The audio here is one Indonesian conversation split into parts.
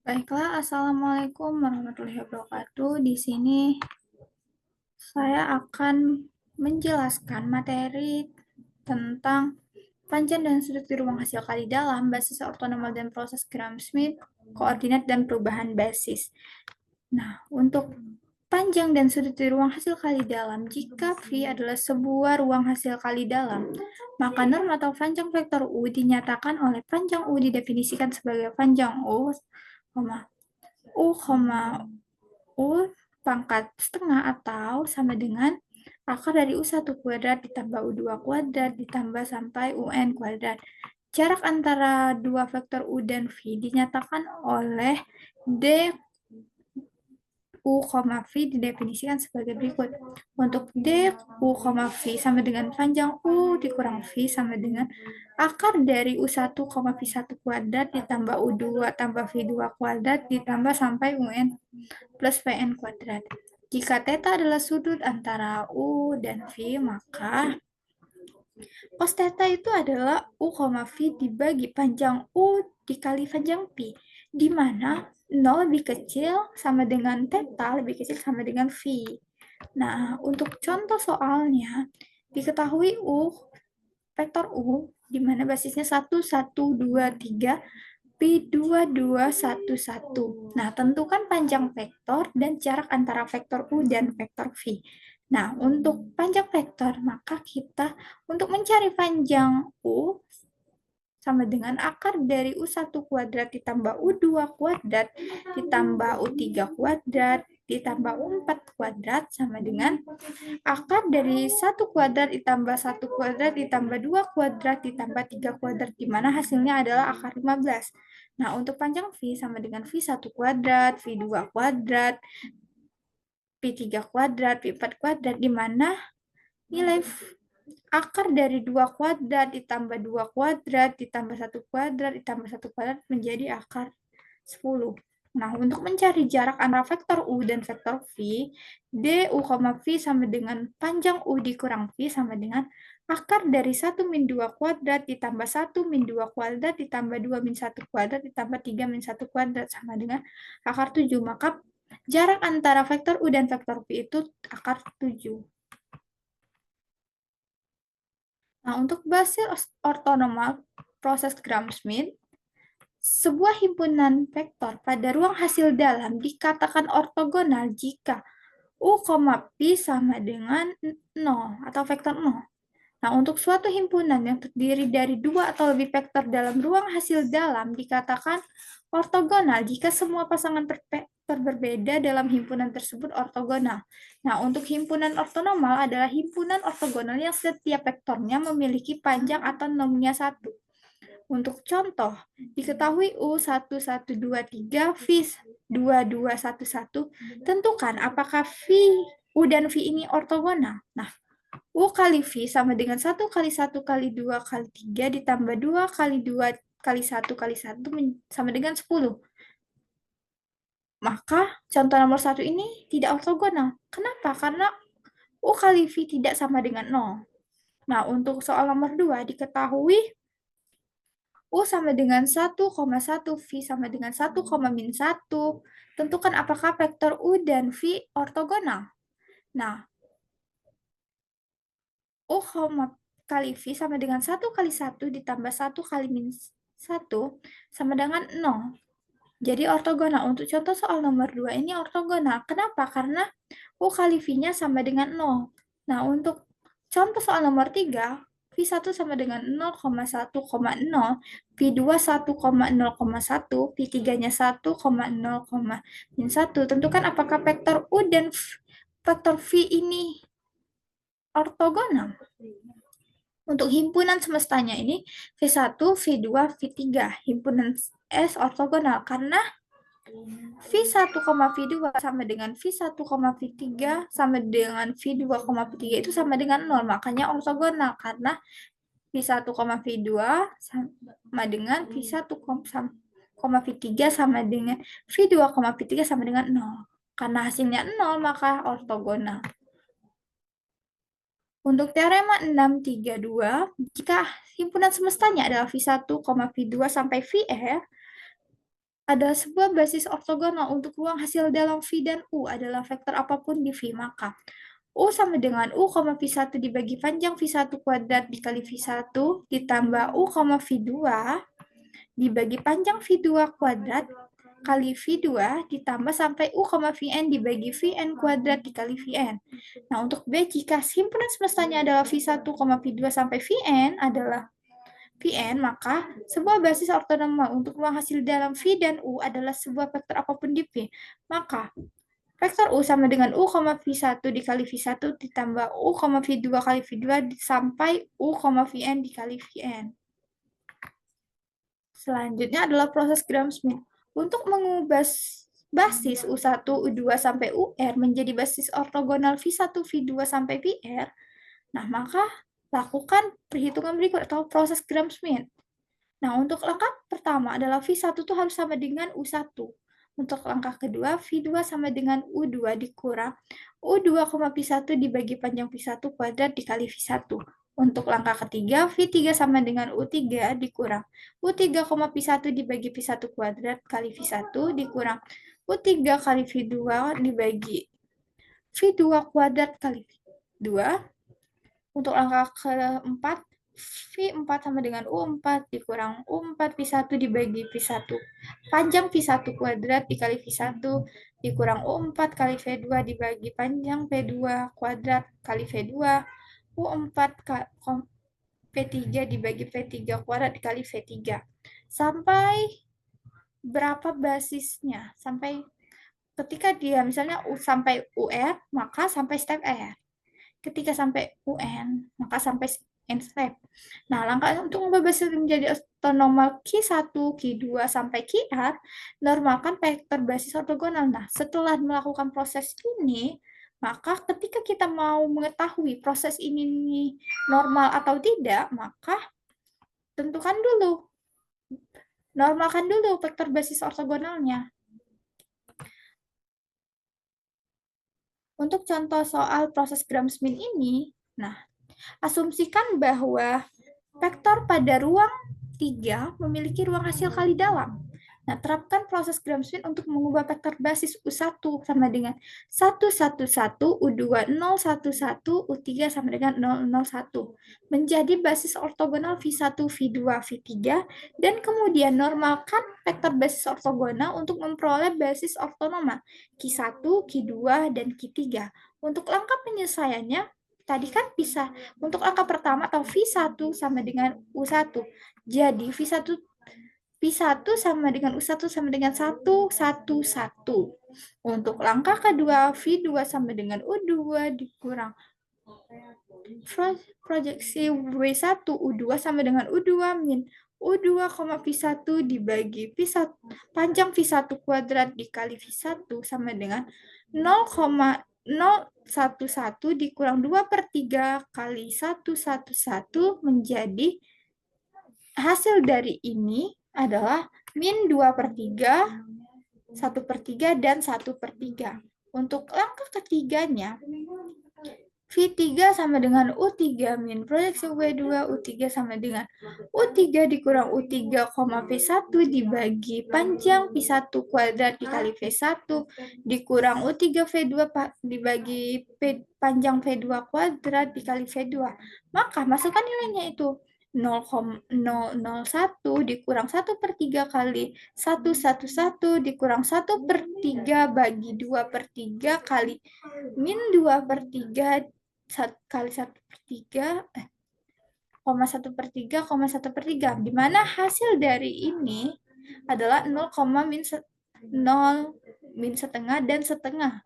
Baiklah, Assalamualaikum warahmatullahi wabarakatuh. Di sini saya akan menjelaskan materi tentang panjang dan sudut di ruang hasil kali dalam, basis ortonormal dan proses Gram-Schmidt, koordinat dan perubahan basis. Nah, untuk panjang dan sudut di ruang hasil kali dalam, jika V adalah sebuah ruang hasil kali dalam, maka norm atau panjang vektor U dinyatakan oleh panjang U didefinisikan sebagai panjang U, U, U pangkat setengah atau sama dengan akar dari U1 kuadrat ditambah U2 kuadrat ditambah sampai UN kuadrat. Jarak antara dua vektor U dan V dinyatakan oleh D U, V didefinisikan sebagai berikut. Untuk D U, V sama dengan panjang U dikurang V sama dengan akar dari U1, V1 kuadrat ditambah U2 tambah V2 kuadrat ditambah sampai UN plus Vn kuadrat. Jika θ adalah sudut antara U dan V, maka cos θ itu adalah U, V dibagi panjang U dikali panjang P, di mana 0 lebih kecil sama dengan θ lebih kecil sama dengan V. Nah, untuk contoh soalnya, diketahui U, vektor U, di mana basisnya 1, 1, 2, 3, P2, 2, 1, 1. Nah, tentukan panjang vektor dan jarak antara vektor U dan vektor V. Nah, untuk panjang vektor, maka kita untuk mencari panjang U sama dengan akar dari U1 kuadrat ditambah U2 kuadrat ditambah U3 kuadrat ditambah U4 kuadrat sama dengan akar dari 1 kuadrat ditambah 1 kuadrat ditambah 2 kuadrat ditambah 3 kuadrat, di mana hasilnya adalah akar 15. Nah, untuk panjang V sama dengan V1 kuadrat, V2 kuadrat, P3 kuadrat, P4 kuadrat, di mana nilai akar dari 2 kuadrat ditambah 2 kuadrat ditambah 1 kuadrat ditambah 1 kuadrat menjadi akar 10. Nah, untuk mencari jarak antara vektor U dan vektor V, D U, V sama dengan panjang U dikurang V sama dengan akar dari 1 min 2 kuadrat ditambah 1 min 2 kuadrat ditambah 2 min 1 kuadrat ditambah 3 min 1 kuadrat sama dengan akar 7. Maka jarak antara vektor U dan vektor V itu akar 7. Nah, untuk basis ortonormal proses Gram-Schmidt, sebuah himpunan vektor pada ruang hasil dalam dikatakan ortogonal jika U, P sama dengan 0 atau vektor 0. Nah, untuk suatu himpunan yang terdiri dari dua atau lebih vektor dalam ruang hasil dalam dikatakan ortogonal jika semua pasangan vektor berbeda dalam himpunan tersebut ortogonal. Nah, untuk himpunan ortonormal adalah himpunan ortogonal yang setiap vektornya memiliki panjang atau nomnya 1. Untuk contoh, diketahui U1123 V 2211, tentukan apakah V U dan V ini ortogonal. Nah, U kali V sama dengan 1 kali 1 kali 2 kali 3 ditambah 2 kali 2 kali 1 kali 1 sama dengan 10. Maka contoh nomor 1 ini tidak ortogonal. Kenapa? Karena U kali V tidak sama dengan 0. Nah, untuk soal nomor 2 diketahui U sama dengan 1,1, V sama dengan 1, min 1. Tentukan apakah vektor U dan V ortogonal. Nah, U, kali V sama dengan 1 kali 1 ditambah 1 kali min 1 sama dengan 0. Jadi ortogonal. Untuk contoh soal nomor 2 ini ortogonal. Kenapa? Karena U kali V-nya sama dengan 0. Nah, untuk contoh soal nomor 3, V1 sama dengan 0,1,0, V2 1,0,1, V3-nya 1,0,1. Tentukan apakah vektor U dan vektor V ini ortogonal. Untuk himpunan semestanya ini V1, V2, V3. Himpunan S ortogonal karena V1, V2 sama dengan V1, V3 sama dengan V2, V3 itu sama dengan 0. Makanya ortogonal karena V1, V2 sama dengan V1, V3 sama dengan V2, V3 sama dengan 0. Karena hasilnya 0 maka ortogonal. Untuk teorema 632, jika himpunan semestanya adalah V1, V2 sampai Vr, adalah sebuah basis ortogonal untuk ruang hasil dalam V dan U adalah vektor apapun di V, maka U sama dengan U, V1 dibagi panjang V1 kuadrat dikali V1 ditambah U, V2 dibagi panjang V2 kuadrat kali V2 ditambah sampai U, Vn dibagi Vn kuadrat dikali Vn. Nah, untuk B, jika himpunan semestanya adalah V1, V2 sampai Vn adalah Vn, maka sebuah basis ortonormal untuk ruang hasil dalam V dan U adalah sebuah vektor apapun di V. Maka vektor U sama dengan U, V1 dikali V1 ditambah U, V2 kali V2 sampai U, Vn dikali Vn. Selanjutnya adalah proses Gram-Schmidt. Untuk mengubah basis U1, U2 sampai UR menjadi basis ortogonal V1, V2 sampai VR, nah maka lakukan perhitungan berikut atau proses Gram-Schmidt. Nah, untuk langkah pertama adalah V1 itu harus sama dengan U1. Untuk langkah kedua, V2 sama dengan U2 dikurang U2, V1 dibagi panjang V1 kuadrat dikali V1. Untuk langkah ketiga, V3 sama dengan U3 dikurang U3, V1 dibagi V1 kuadrat kali V1 dikurang U3 kali V2 dibagi V2 kuadrat kali V2. Untuk langkah keempat, V4 sama dengan U4 dikurang U4 V1 dibagi V1. Panjang V1 kuadrat dikali V1 dikurang U4 kali V2 dibagi panjang V2 kuadrat kali V2. U4 V3 dibagi V3 kuadrat dikali V3. Sampai berapa basisnya? Sampai ketika dia misalnya sampai UR, maka sampai step R. Ketika sampai UN, maka sampai end step. Nah, langkah untuk mengubah basis menjadi ortonormal Q1, Q2, sampai QR, normalkan vektor basis ortogonal. Nah, setelah melakukan proses ini, maka ketika kita mau mengetahui proses ini normal atau tidak, maka tentukan dulu, normalkan dulu vektor basis ortogonalnya. Untuk contoh soal proses Gram-Schmidt ini, nah, asumsikan bahwa vektor pada ruang 3 memiliki ruang hasil kali dalam. Nah, terapkan proses Gram-Schmidt untuk mengubah vektor basis U1 sama dengan 111, U2 011, U3 sama dengan 001 menjadi basis ortogonal V1, V2, V3 dan kemudian normalkan vektor basis ortogonal untuk memperoleh basis ortonormal Q1, Q2, dan Q3. Untuk langkah penyelesaiannya, tadi kan bisa untuk angka pertama atau V1 sama dengan U1. Jadi V1 sama dengan U1 sama dengan 1, 1, 1. Untuk langkah kedua, V2 sama dengan U2 dikurang proyeksi W1, U2 sama dengan U2 min U2, V1 dibagi V1, panjang V1 kuadrat dikali V1 sama dengan 0,011 dikurang 2/3 kali 111 menjadi hasil dari ini adalah min 2/3, 1/3, dan 1/3. Untuk langkah ketiganya, V3 sama dengan U3 min proyeksi W2, U3 sama dengan U3 dikurang U3, V1 dibagi panjang V1 kuadrat dikali V1 dikurang U3 V2 dibagi panjang V2 kuadrat dikali V2. Maka masukkan nilainya itu 0,001 dikurang 1/3 kali 111 dikurang 1/3 bagi 2/3 kali min 2/3 kali 1/3, 1/3, 1/3, di mana hasil dari ini adalah 0, min setengah dan setengah.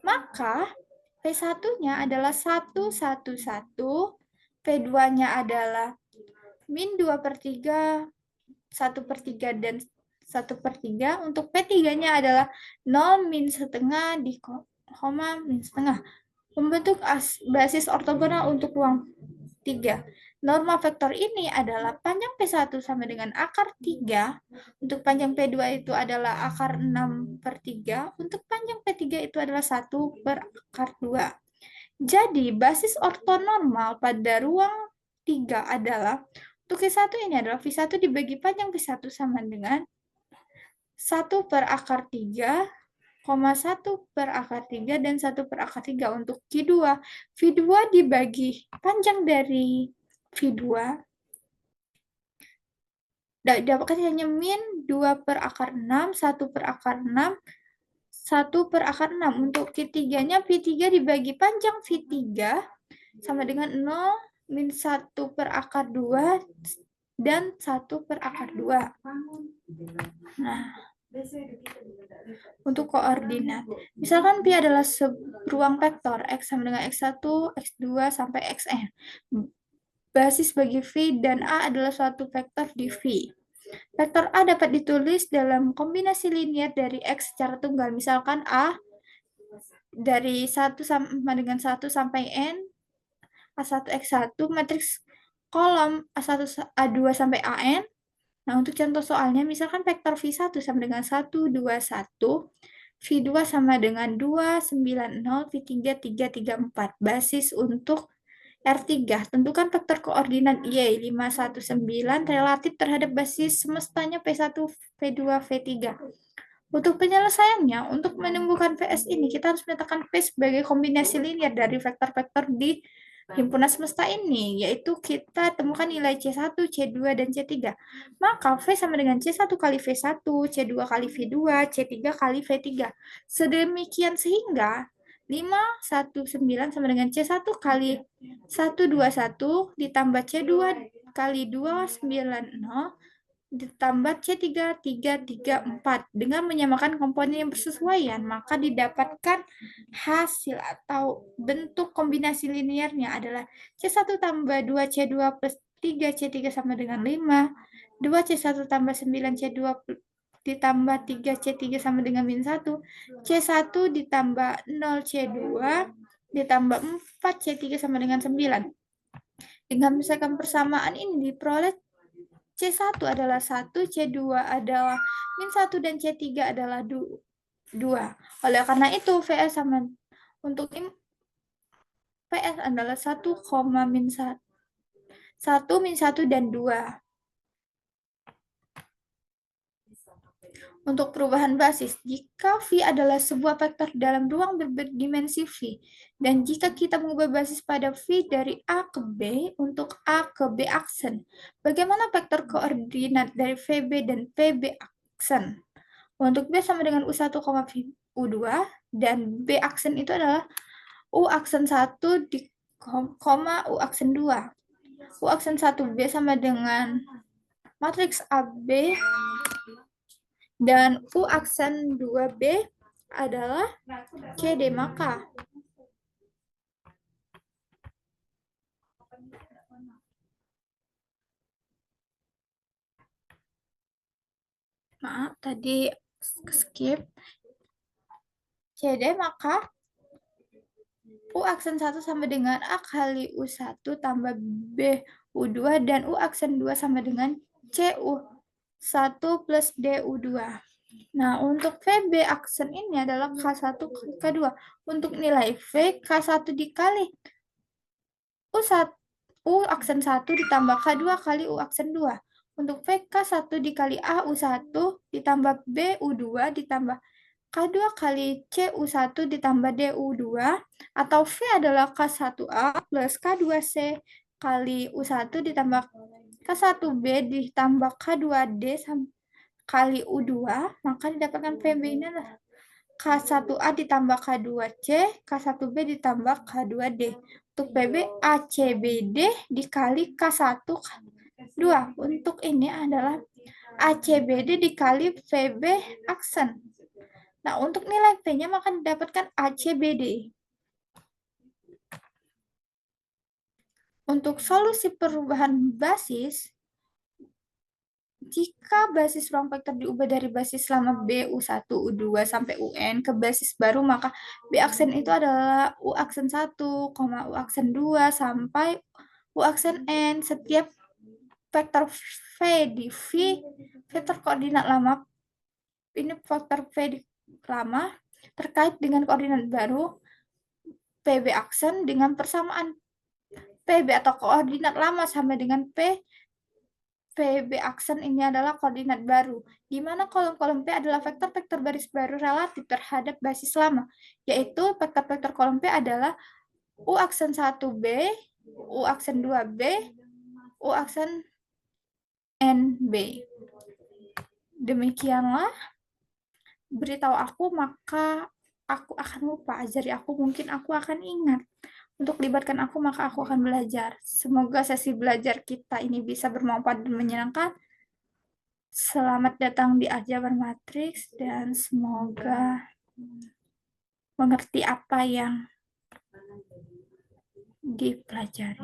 Maka P1-nya adalah 111, P2-nya adalah min 2/3, 1/3, dan 1/3. Untuk P3-nya adalah 0, min setengah, di koma, min setengah. Membentuk basis ortogonal untuk ruang 3. Norma vektor ini adalah panjang P1 sama dengan akar 3. Untuk panjang P2 itu adalah akar 6/3. Untuk panjang P3 itu adalah 1/2. Jadi, basis ortonormal pada ruang 3 adalah Untuk V1 ini adalah V1 dibagi panjang V1 sama dengan 1/3, 1/3 dan 1/3 untuk Q2. V2 dibagi panjang dari V2 dapatkan hanya min 2/6, 1/6, 1/6. Untuk V3-nya, V3 dibagi panjang V3 sama dengan 0, min 1/2, dan 1/2. Nah, untuk koordinat. Misalkan Pi adalah ruang vektor X sama dengan X1, X2, sampai Xn. Basis bagi V dan A adalah suatu vektor di V. Vektor A dapat ditulis dalam kombinasi linear dari X secara tunggal. Misalkan A dari 1 sama dengan 1 sampai N, A1, X1, matriks kolom A1, A2 sampai AN. Nah, untuk contoh soalnya, misalkan vektor V1 sama dengan 1, 2, 1, V2 sama dengan 2, 9, 0, V3, 3, 3, 4. Basis untuk R3. Tentukan vektor koordinat Y, 5, 1, 9 relatif terhadap basis semestanya P1, V2, V3. Untuk penyelesaiannya, untuk menemukan VS ini, kita harus menetapkan P sebagai kombinasi linear dari vektor-vektor di himpunan semesta ini, yaitu kita temukan nilai C1, C2, dan C3. Maka V sama dengan C1 kali V1, C2 kali V2, C3 kali V3. Sedemikian sehingga 5, 1, 9 sama dengan C1 kali 1, 2, 1 ditambah C2 kali 2, 9, 0 ditambah C3, 3, 3, 4. Dengan menyamakan komponen yang bersesuaian, maka didapatkan hasil atau bentuk kombinasi linearnya adalah C1 tambah 2C2 plus 3C3 sama dengan 5, 2C1 tambah 9C2 ditambah 3C3 sama dengan min 1, C1 ditambah 0C2 ditambah 4C3 sama dengan 9. Dengan misalkan persamaan ini diperoleh C1 adalah 1, C2 adalah min 1, dan C3 adalah 2. Oleh karena itu, VS sama untuk PS adalah 1, min 1, 1, min 1, dan 2. Untuk perubahan basis, jika V adalah sebuah vektor dalam ruang berdimensi V, dan jika kita mengubah basis pada V dari A ke B untuk A ke B aksen, bagaimana vektor koordinat dari VB dan PB aksen? Untuk B sama dengan U1, U2, dan B aksen itu adalah U aksen 1 di U aksen 2. U aksen 1B sama dengan matriks AB, dan U aksen 2B adalah CD. Maka maaf tadi skip CD, maka U aksen 1 sama dengan A kali U1 tambah B U2, dan U aksen 2 sama dengan CU1 plus DU2. Nah, untuk VB aksen ini adalah K1 K2. Untuk nilai V, K1 dikali U1, U aksen 1 ditambah K2 kali U aksen 2. Untuk V, K1 dikali A U1 ditambah B U2 ditambah K2 kali CU1 ditambah DU2, atau V adalah K1A plus K2C kali U1 ditambah K1B ditambah K2D kali U2, maka didapatkan VB ini adalah K1A ditambah K2C, K1B ditambah K2D. Untuk PB, ACBD dikali K1 2. Untuk ini adalah ACBD dikali VB aksen. Nah, untuk nilai P-nya maka didapatkan ACBD. Untuk solusi perubahan basis, jika basis ruang vektor diubah dari basis lama B U1, U2 sampai UN ke basis baru, maka B aksen itu adalah U aksen 1, U aksen 2 sampai U aksen N. Setiap vektor V di V, vektor koordinat lama, ini vektor V di lama terkait dengan koordinat baru PB aksen dengan persamaan PB atau koordinat lama sama dengan P PB aksen ini adalah koordinat baru, di mana kolom-kolom P adalah vektor-vektor baris baru relatif terhadap basis lama, yaitu vektor-vektor kolom P adalah U aksen 1B, U aksen 2B, U aksen NB. Demikianlah, beritahu aku maka aku akan lupa, ajari aku mungkin aku akan ingat. Untuk libatkan aku maka aku akan belajar. Semoga sesi belajar kita ini bisa bermanfaat dan menyenangkan. Selamat datang di Aljabar Matrix dan semoga mengerti apa yang dipelajari.